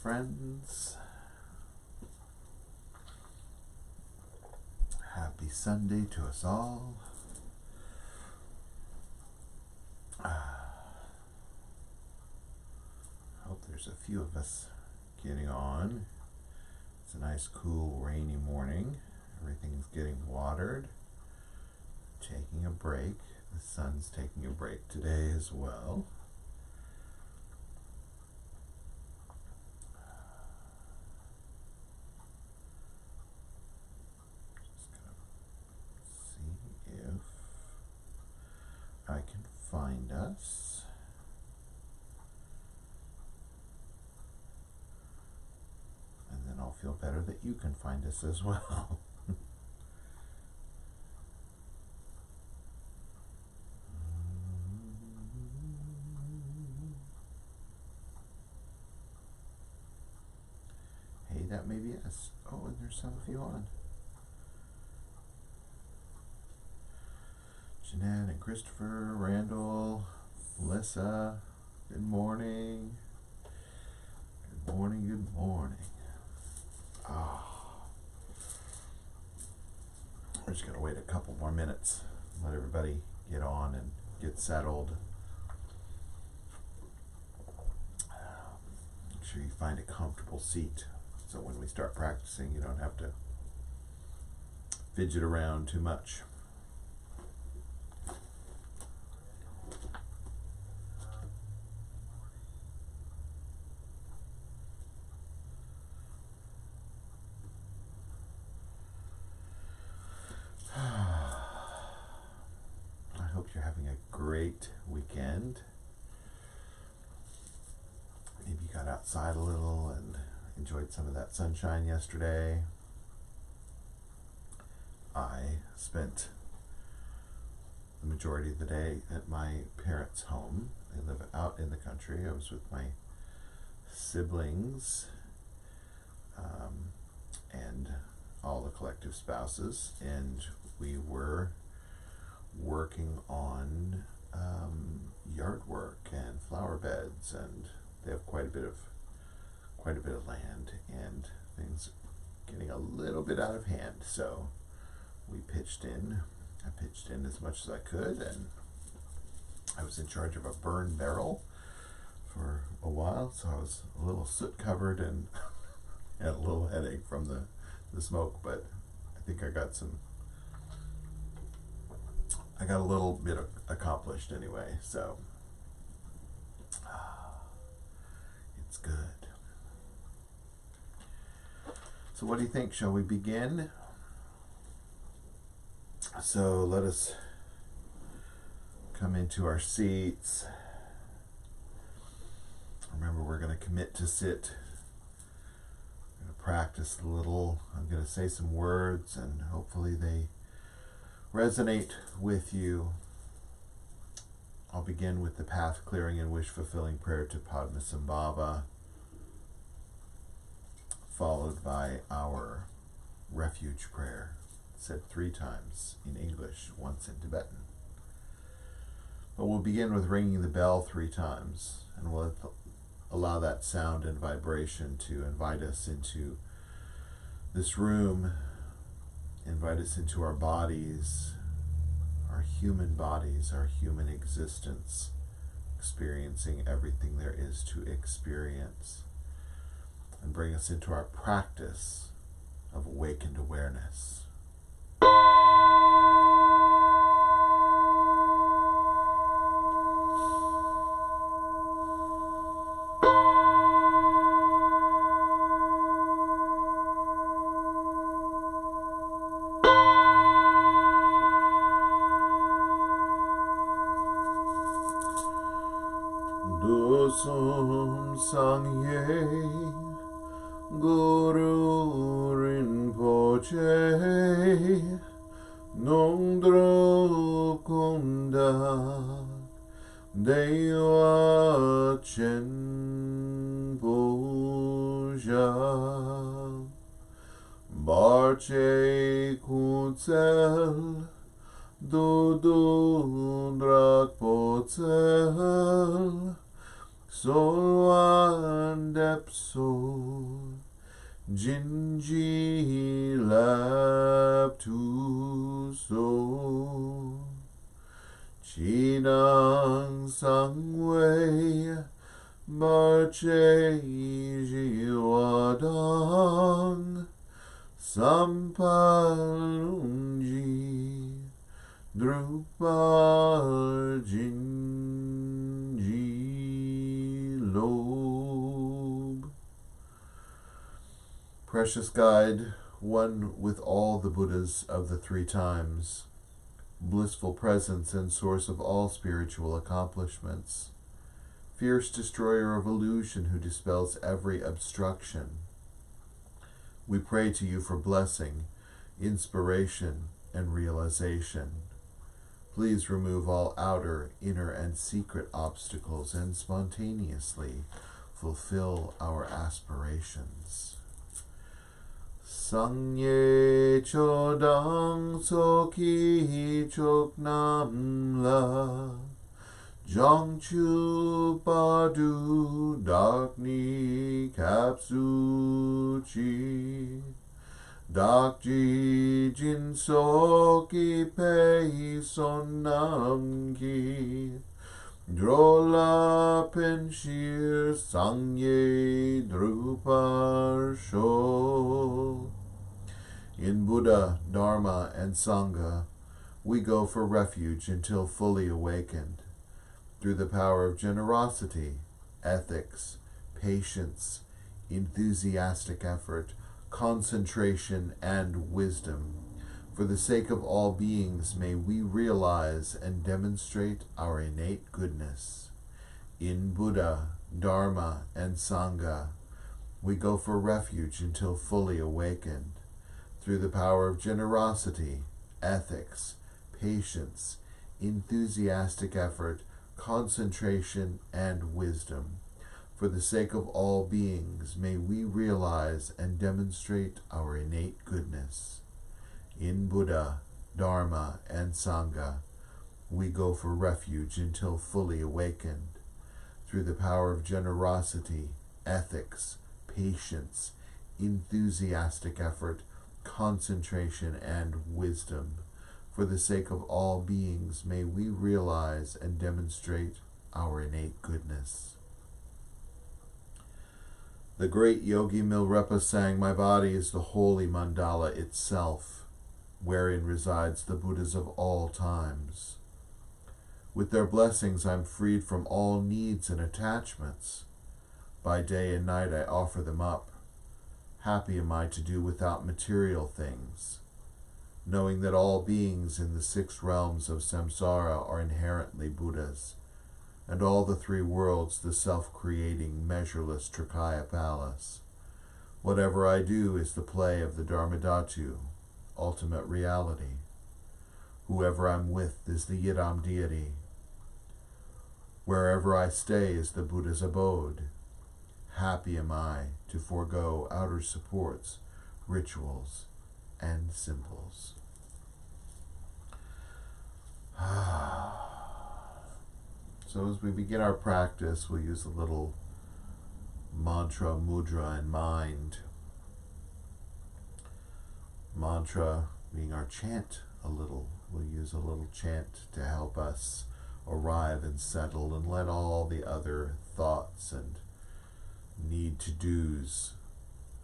friends. Happy Sunday to us all. Hope there's a few of us getting on. It's a nice, cool, rainy morning. Everything's getting watered. Taking a break. The sun's taking a break today as well. I can find us. And then I'll feel better that you can find us as well. Hey, that may be us. Oh, and there's some of you on. Jeanette and Christopher, Randall, Melissa, good morning. Good morning, good morning. We're just going to wait a couple more minutes, let everybody get on and get settled. Make sure you find a comfortable seat so when we start practicing you don't have to fidget around too much. You're having a great weekend. Maybe you got outside a little and enjoyed some of that sunshine yesterday. I spent the majority of the day at my parents' home. They live out in the country. I was with my siblings and all the collective spouses, and we were working on yard work and flower beds, and they have quite a bit of land, and things getting a little bit out of hand. So we pitched in. I pitched in as much as I could, and I was in charge of a burn barrel for a while, so I was a little soot covered and had a little headache from the smoke, but I think I got a little bit accomplished anyway, so it's good. So what do you think? Shall we begin? So let us come into our seats. Remember, we're going to commit to sit. We're going to practice a little. I'm going to say some words, and hopefully they resonate with you. I'll begin with the path clearing and wish fulfilling prayer to Padmasambhava, followed by our refuge prayer, said 3 times in English, once in Tibetan. But we'll begin with ringing the bell 3 times, and we'll allow that sound and vibration to invite us into this room, invite us into our bodies, our human existence, experiencing everything there is to experience, and bring us into our practice of awakened awareness. Dosum Sangye Guru Rinpoche Nongdro Kunda Deva Chen Boja Barche Kutzel Dudu Drak Potzel Solwan Depso Jinji Lab Tu So Chinang Sangwei Barche Jiwadang Sampalunji Drupal Jinji Lob. Precious Guide, one with all the Buddhas of the three times, blissful presence and source of all spiritual accomplishments, fierce destroyer of illusion who dispels every obstruction, we pray to you for blessing, inspiration, and realization. Please remove all outer, inner, and secret obstacles and spontaneously fulfill our aspirations. Sangye chodang soki choknam la Jongchu Padu Dakni Kapsuchi Dakji Jinsoki Pei Sonamki Drola Penshir Sangye Drupar Sho. In Buddha, Dharma, and Sangha, we go for refuge until fully awakened. Through the power of generosity, ethics, patience, enthusiastic effort, concentration, and wisdom, for the sake of all beings, may we realize and demonstrate our innate goodness. In Buddha, Dharma, and Sangha, we go for refuge until fully awakened. Through the power of generosity, ethics, patience, enthusiastic effort, concentration, and wisdom, for the sake of all beings, may we realize and demonstrate our innate goodness. In Buddha, Dharma, and Sangha, we go for refuge until fully awakened. Through the power of generosity, ethics, patience, enthusiastic effort, concentration, and wisdom, for the sake of all beings, may we realize and demonstrate our innate goodness. The great Yogi Milarepa sang, "My body is the holy mandala itself, wherein resides the Buddhas of all times. With their blessings I'm freed from all needs and attachments. By day and night I offer them up. Happy am I to do without material things, knowing that all beings in the 6 realms of samsara are inherently Buddhas, and all the 3 worlds the self-creating, measureless Trikaya Palace. Whatever I do is the play of the Dharmadhatu, ultimate reality. Whoever I'm with is the Yidam deity. Wherever I stay is the Buddha's abode. Happy am I to forego outer supports, rituals, and symbols." So as we begin our practice, we'll use a little mantra mudra in mind. Mantra being our chant a little. We'll use a little chant to help us arrive and settle and let all the other thoughts and need-to-dos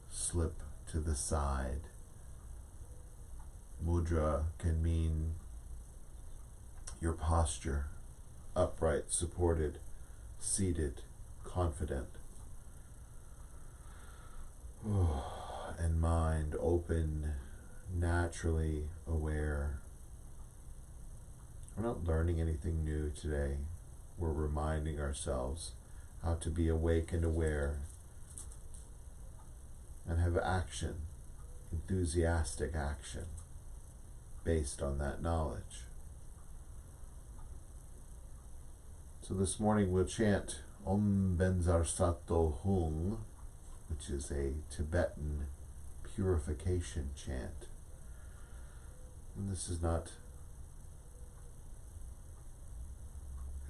slip to the side. Mudra can mean your posture, upright, supported, seated, confident, and mind open, naturally aware. We're not learning anything new today. We're reminding ourselves how to be awake and aware and have action, enthusiastic action, based on that knowledge. So this morning we'll chant Om Benzar Sato Hung, which is a Tibetan purification chant. And this is not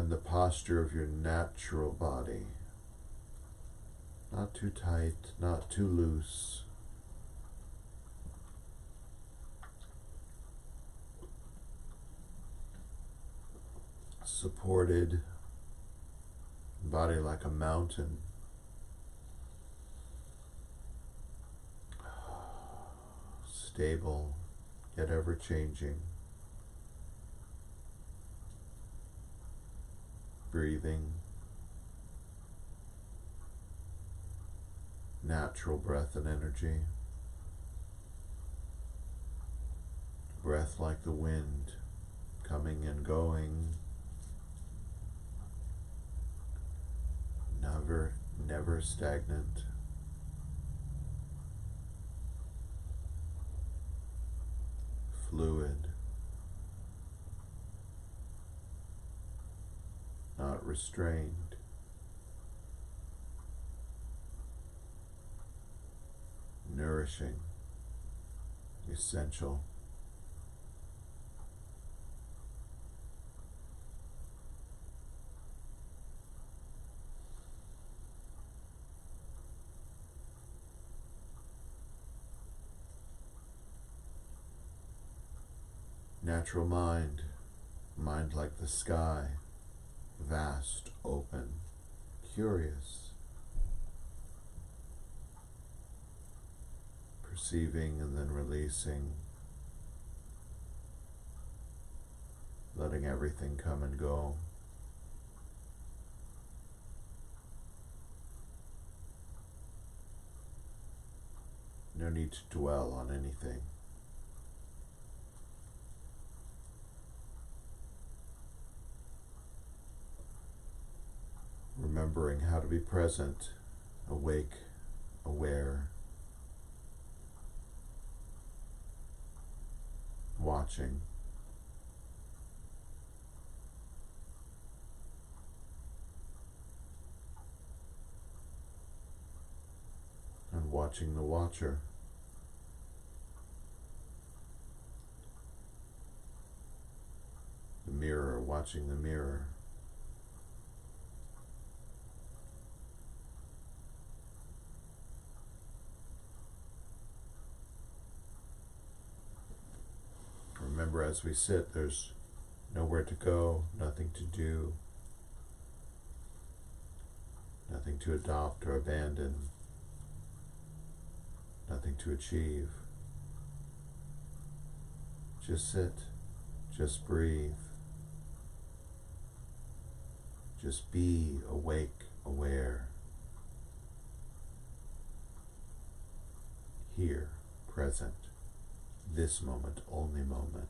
Find the posture of your natural body. Not too tight, not too loose. Supported, body like a mountain. Stable, yet ever changing. Breathing. Natural breath and energy. Breath like the wind, coming and going. Never stagnant. Fluid. Not restrained. Nourishing. Essential. Natural mind, mind like the sky, vast, open, curious, perceiving and then releasing, letting everything come and go. No need to dwell on anything. Remembering how to be present, awake, aware, watching. And watching the watcher. The mirror, watching the mirror. Remember, as we sit, there's nowhere to go, nothing to do, nothing to adopt or abandon, nothing to achieve. Just sit, just breathe, just be awake, aware, here, present. This moment, only moment.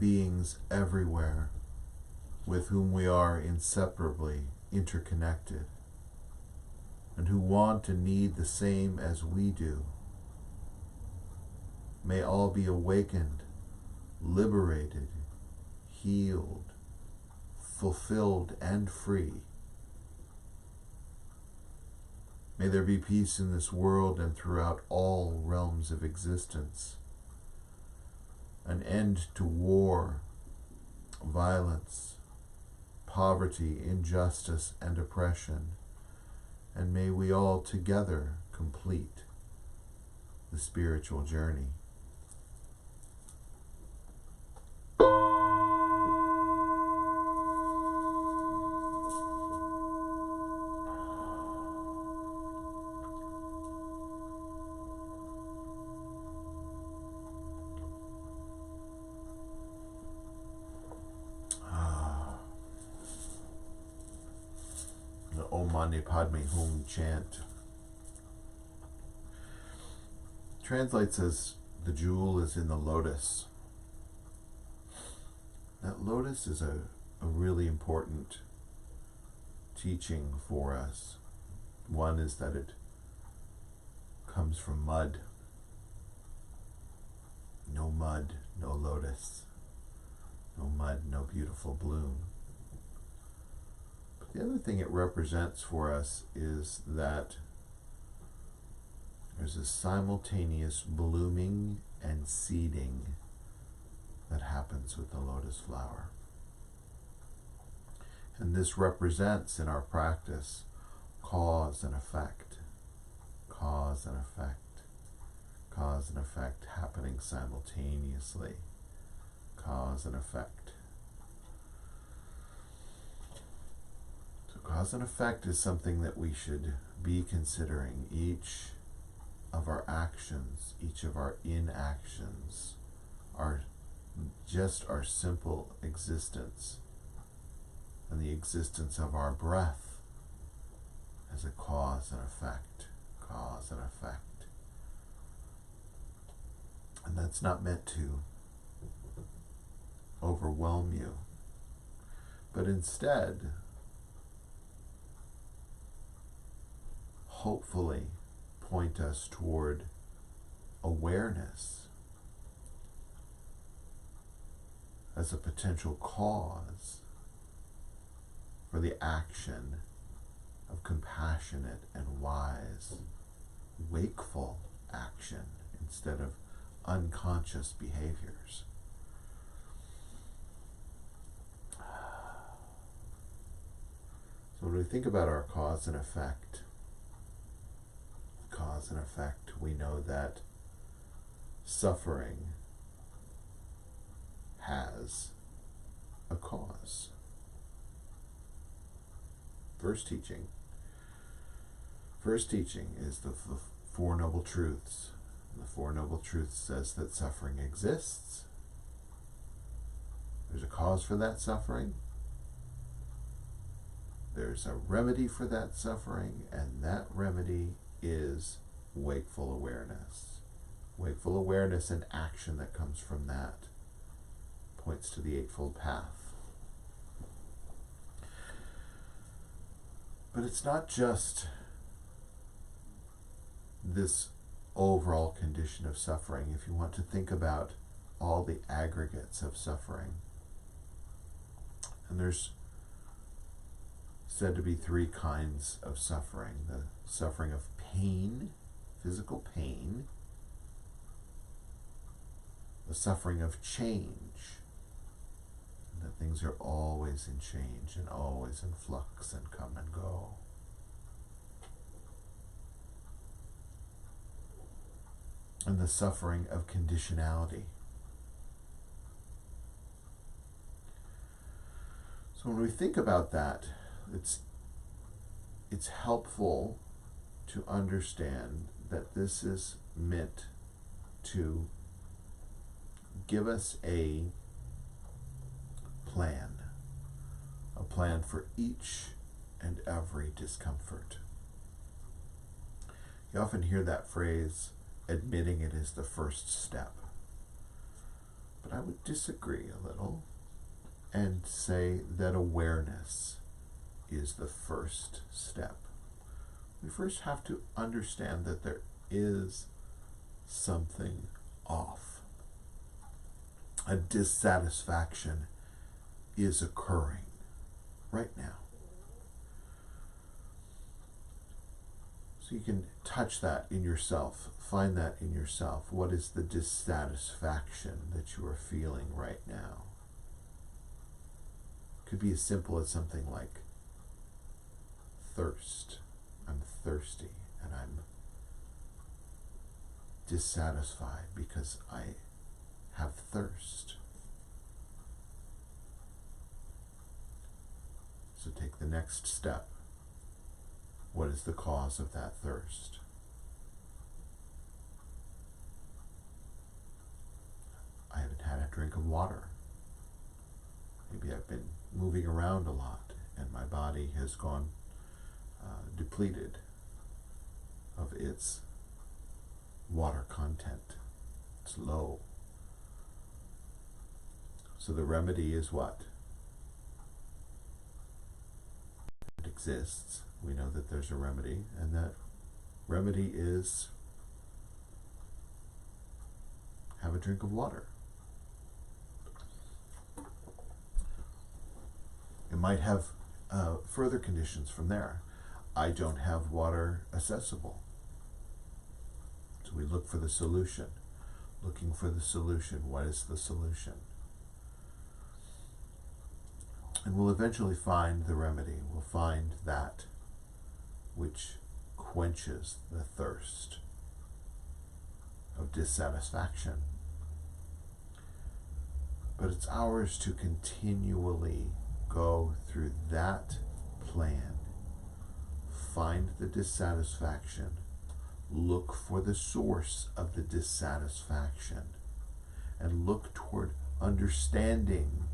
beings everywhere with whom we are inseparably interconnected and who want and need the same as we do. May all be awakened, liberated, healed, fulfilled, and free. May there be peace in this world and throughout all realms of existence. An end to war, violence, poverty, injustice, and oppression. And may we all together complete the spiritual journey. Om Mani Padme Hum chant translates as the jewel is in the lotus. That lotus is a really important teaching for us. One is that it comes from mud. No mud, no lotus. No mud, no beautiful bloom. The other thing it represents for us is that there's a simultaneous blooming and seeding that happens with the lotus flower. And this represents in our practice cause and effect, cause and effect, cause and effect happening simultaneously, cause and effect. Cause and effect is something that we should be considering. Each of our actions, each of our inactions, our simple existence and the existence of our breath as a cause and effect, cause and effect. And that's not meant to overwhelm you, but instead hopefully point us toward awareness as a potential cause for the action of compassionate and wise, wakeful action instead of unconscious behaviors. So when we think about our cause and effect, we know that suffering has a cause. First teaching is the Four Noble Truths. The Four Noble Truths says that suffering exists. There's a cause for that suffering. There's a remedy for that suffering, and that remedy is wakeful awareness. Wakeful awareness and action that comes from that points to the Eightfold Path. But it's not just this overall condition of suffering. If you want to think about all the aggregates of suffering, and there's said to be three kinds of suffering. The suffering of pain, physical pain, the suffering of change, that things are always in change and always in flux and come and go. And the suffering of conditionality. So when we think about that, it's helpful to understand that this is meant to give us a plan for each and every discomfort. You often hear that phrase, admitting it is the first step. But I would disagree a little and say that awareness is the first step. We first have to understand that there is something off. A dissatisfaction is occurring right now. So you can touch that in yourself, find that in yourself. What is the dissatisfaction that you are feeling right now? It could be as simple as something like thirst. I'm thirsty and I'm dissatisfied because I have thirst. So take the next step. What is the cause of that thirst? I haven't had a drink of water. Maybe I've been moving around a lot and my body has gone depleted of its water content. It's low. So the remedy is what? It exists. We know that there's a remedy, and that remedy is have a drink of water. It might have further conditions from there. I don't have water accessible. So we look for the solution. Looking for the solution. What is the solution? And we'll eventually find the remedy. We'll find that which quenches the thirst of dissatisfaction. But it's ours to continually go through that plan, find the dissatisfaction, look for the source of the dissatisfaction, and look toward understanding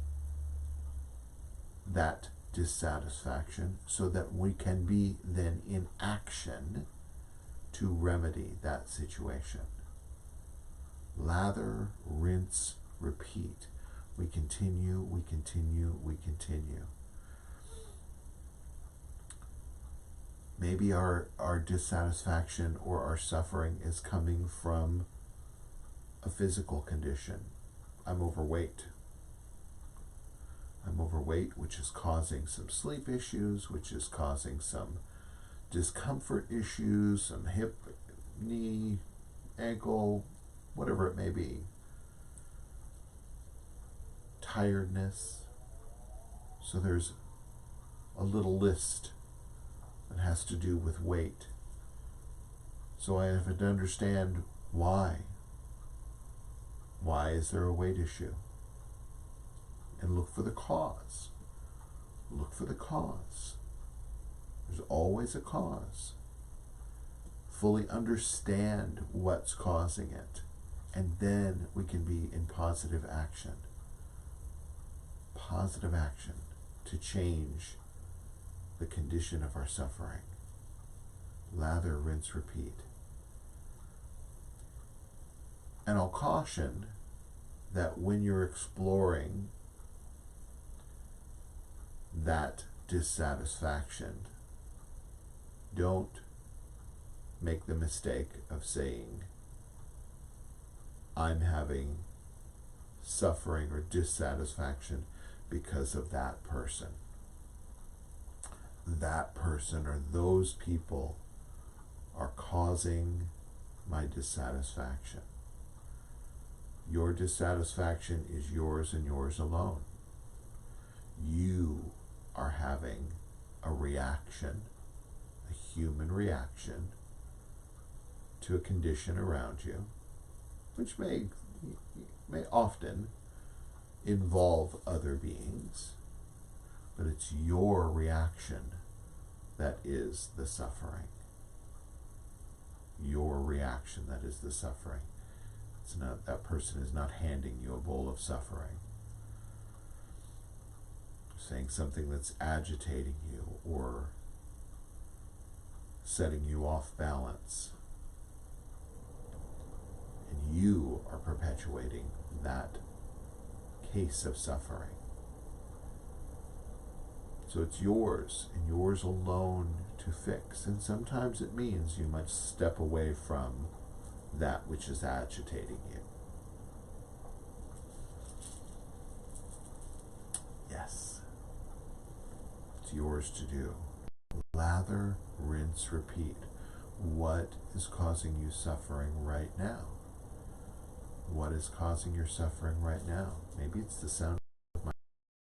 that dissatisfaction so that we can be then in action to remedy that situation. Lather, rinse, repeat. We continue, we continue, we continue. Maybe our dissatisfaction or our suffering is coming from a physical condition. I'm overweight. I'm overweight, which is causing some sleep issues, which is causing some discomfort issues, some hip, knee, ankle, whatever it may be. Tiredness. So there's a little list that has to do with weight. So I have to understand why. Why is there a weight issue? And look for the cause. Look for the cause. There's always a cause. Fully understand what's causing it. And then we can be in positive action. Positive action to change the condition of our suffering. Lather, rinse, repeat. And I'll caution that when you're exploring that dissatisfaction, don't make the mistake of saying, I'm having suffering or dissatisfaction because of that person. That person or those people are causing my dissatisfaction. Your dissatisfaction is yours and yours alone. You are having a reaction, a human reaction to a condition around you, which may often involve other beings, but it's your reaction that is the suffering. Your reaction that is the suffering. It's not, that person is not handing you a bowl of suffering, saying something that's agitating you or setting you off balance. And you are perpetuating that case of suffering. So it's yours, and yours alone to fix. And sometimes it means you must step away from that which is agitating you. Yes. It's yours to do. Lather, rinse, repeat. What is causing you suffering right now? What is causing your suffering right now? Maybe it's the sound of my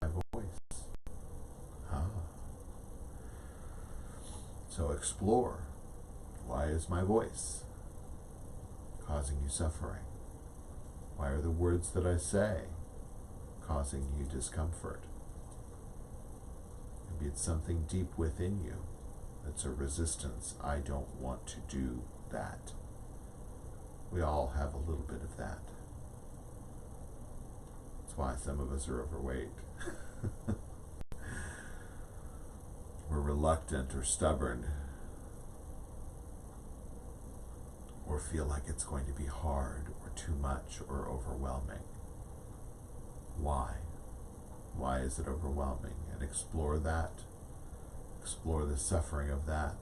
voice. So explore. Why is my voice causing you suffering? Why are the words that I say causing you discomfort? Maybe it's something deep within you that's a resistance. I don't want to do that. We all have a little bit of that. That's why some of us are overweight. We're reluctant or stubborn, or feel like it's going to be hard or too much or overwhelming. Why? Why is it overwhelming? And explore that. Explore the suffering of that,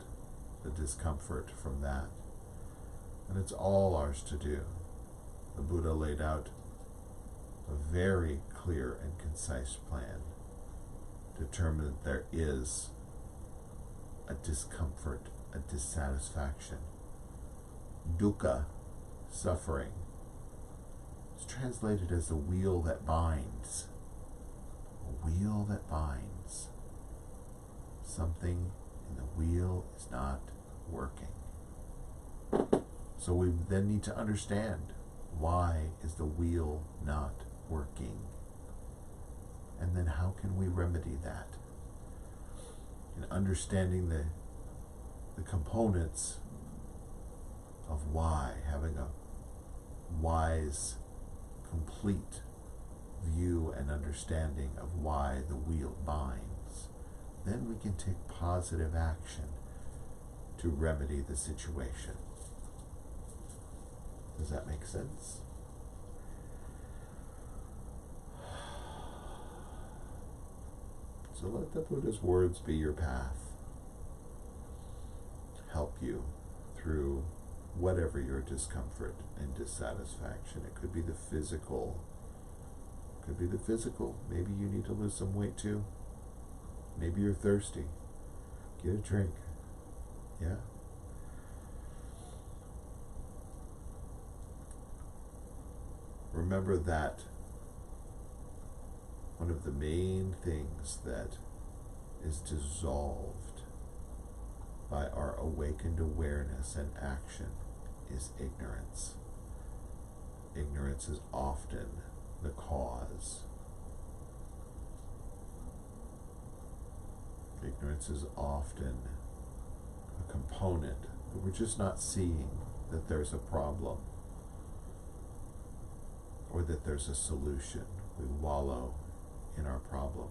the discomfort from that. And it's all ours to do. The Buddha laid out a very clear and concise plan. Determined that there is a discomfort, a dissatisfaction. Dukkha, suffering, is translated as the wheel that binds. A wheel that binds. Something in the wheel is not working. So we then need to understand, why is the wheel not working? And then how can we remedy that? In understanding the components of why, having a wise, complete view and understanding of why the wheel binds, then we can take positive action to remedy the situation. Does that make sense? So let the Buddha's words be your path. Help you through whatever your discomfort and dissatisfaction. It could be the physical. Could be the physical. Maybe you need to lose some weight too. Maybe you're thirsty. Get a drink. Yeah. Remember that one of the main things that is dissolved by our awakened awareness and action is ignorance. Ignorance is often the cause. Ignorance is often a component, but we're just not seeing that there's a problem or that there's a solution. We wallow in our problem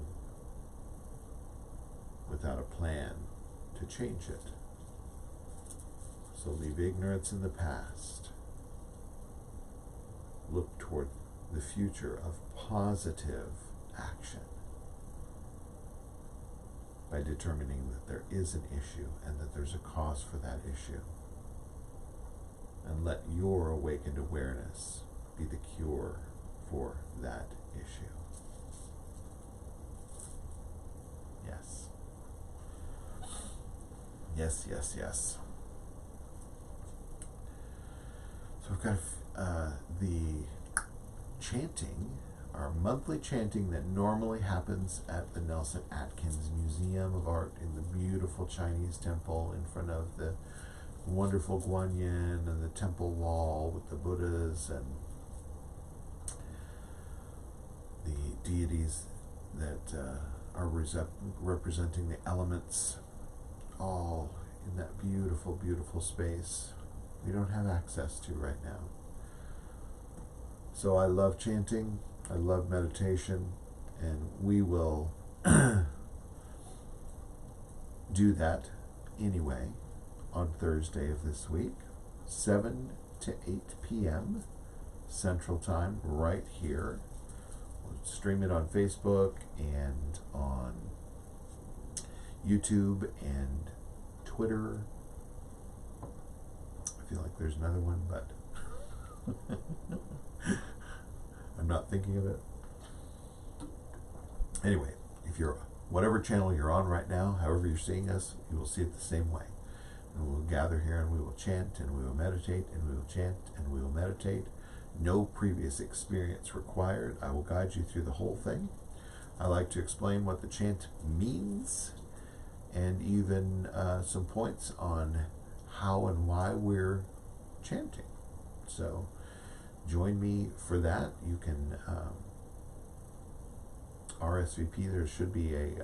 without a plan to change it. So leave ignorance in the past. Look toward the future of positive action by determining that there is an issue and that there's a cause for that issue. And let your awakened awareness be the cure for that issue. Yes. Yes, yes, yes. So we've got the chanting, our monthly chanting that normally happens at the Nelson Atkins Museum of Art in the beautiful Chinese temple in front of the wonderful Guanyin and the temple wall with the Buddhas and the deities that are representing the elements, all in that beautiful, beautiful space we don't have access to right now. So I love chanting, I love meditation, and we will do that anyway on Thursday of this week, 7 to 8 p.m. Central Time, right here. We'll stream it on Facebook and on YouTube and Twitter. I feel like there's another one, but I'm not thinking of it. Anyway, if you're whatever channel you're on right now, however you're seeing us, you will see it the same way. And we will gather here and we will chant and we will meditate and we will chant and we will meditate. No previous experience required. I will guide you through the whole thing. I like to explain what the chant means and even some points on how and why we're chanting. So join me for that. You can RSVP. There should be a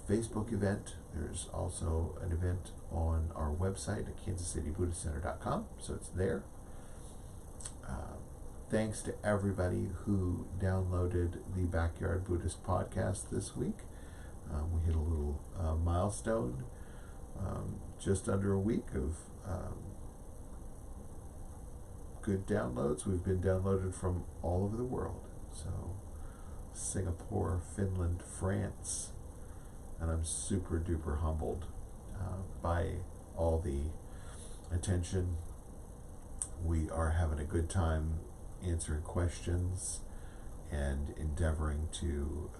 Facebook event. There's also an event on our website at kansascitybuddhistcenter.com, so it's there. Thanks to everybody who downloaded the Backyard Buddhist podcast this week. We hit a little milestone, just under a week of good downloads. We've been downloaded from all over the world. So Singapore, Finland, France, and I'm super duper humbled by all the attention. We are having a good time answering questions and endeavoring to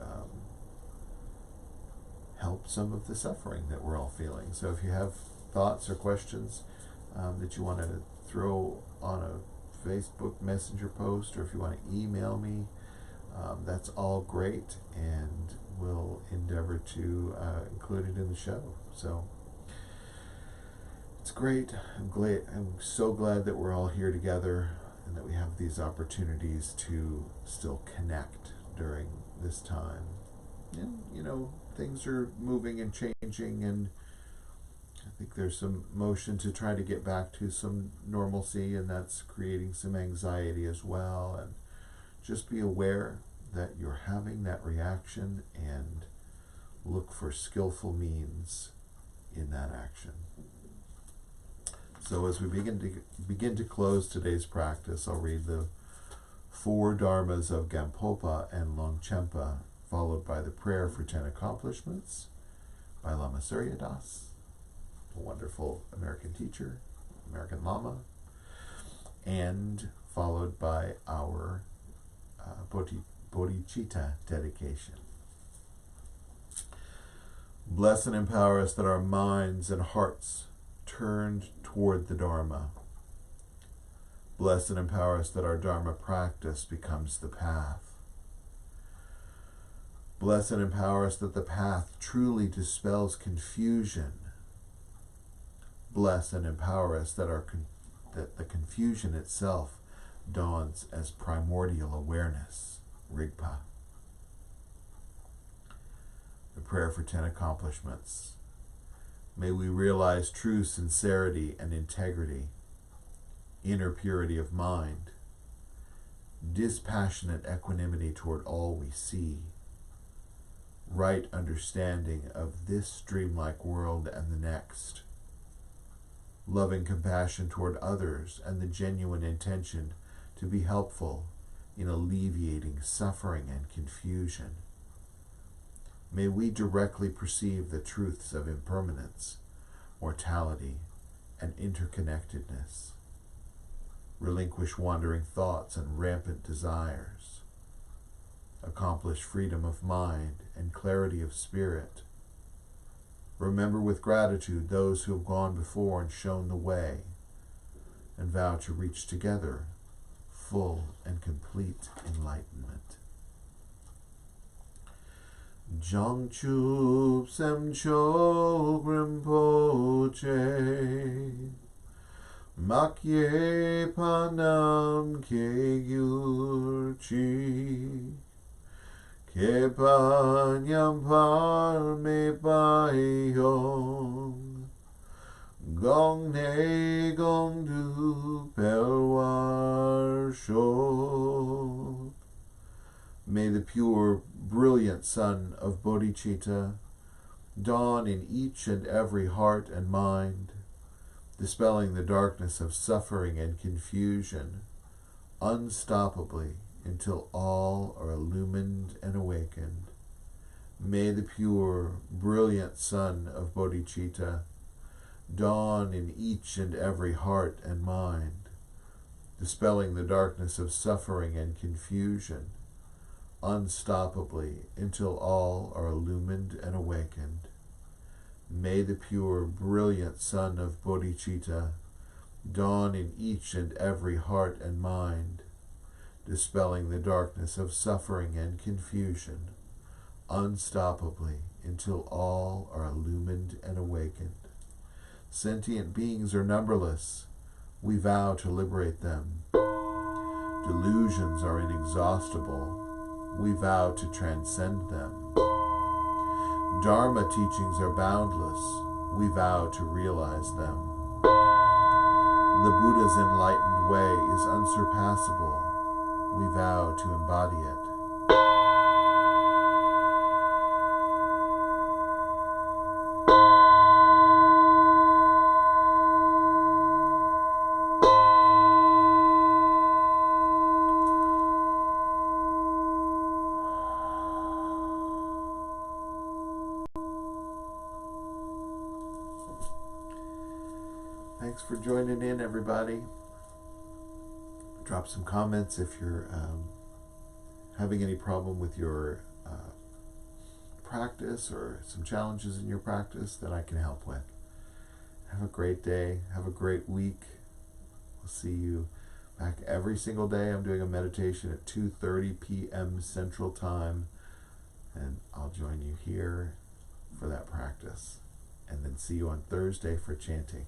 help some of the suffering that we're all feeling. So if you have thoughts or questions that you want to throw on a Facebook Messenger post, or if you want to email me, that's all great, and we'll endeavor to include it in the show. So it's great. I'm so glad that we're all here together and that we have these opportunities to still connect during this time. And, you know, things are moving and changing, and I think there's some motion to try to get back to some normalcy, and that's creating some anxiety as well. And just be aware that you're having that reaction and look for skillful means in that action. So as we begin to close today's practice, I'll read the 4 dharmas of Gampopa and Longchenpa, followed by the prayer for 10 accomplishments by Lama Surya Das, a wonderful American teacher, American Lama, and followed by our bodhicitta dedication. Bless and empower us that our minds and hearts turned toward the Dharma. Bless and empower us that our Dharma practice becomes the path. Bless and empower us that the path truly dispels confusion. Bless and empower us that that the confusion itself dawns as primordial awareness, Rigpa. The prayer for 10 accomplishments. May we realize true sincerity and integrity, inner purity of mind, dispassionate equanimity toward all we see, right understanding of this dreamlike world and the next, loving compassion toward others, and the genuine intention to be helpful in alleviating suffering and confusion. May we directly perceive the truths of impermanence, mortality, and interconnectedness. Relinquish wandering thoughts and rampant desires. Accomplish freedom of mind and clarity of spirit. Remember with gratitude those who have gone before and shown the way, and vow to reach together full and complete enlightenment. Jangchup Semcho Rinpoche Makye Panam Kegyurchi Kepanyam Parme Bayong Gong Ne Gong Du Pelwar Sho. May the pure, brilliant sun of bodhicitta dawn in each and every heart and mind, dispelling the darkness of suffering and confusion unstoppably until all are illumined and awakened. May the pure, brilliant sun of bodhicitta dawn in each and every heart and mind, dispelling the darkness of suffering and confusion, unstoppably until all are illumined and awakened. May the pure, brilliant sun of bodhicitta dawn in each and every heart and mind, dispelling the darkness of suffering and confusion, unstoppably until all are illumined and awakened. Sentient beings are numberless. We vow to liberate them. Delusions are inexhaustible. We vow to transcend them. Dharma teachings are boundless. We vow to realize them. The Buddha's enlightened way is unsurpassable. We vow to embody it. Thanks for joining in, everybody. Drop some comments if you're having any problem with your practice or some challenges in your practice that I can help with. Have a great day. Have a great week. We'll see you back every single day. I'm doing a meditation at 2:30 p.m. Central Time, and I'll join you here for that practice. And then see you on Thursday for chanting.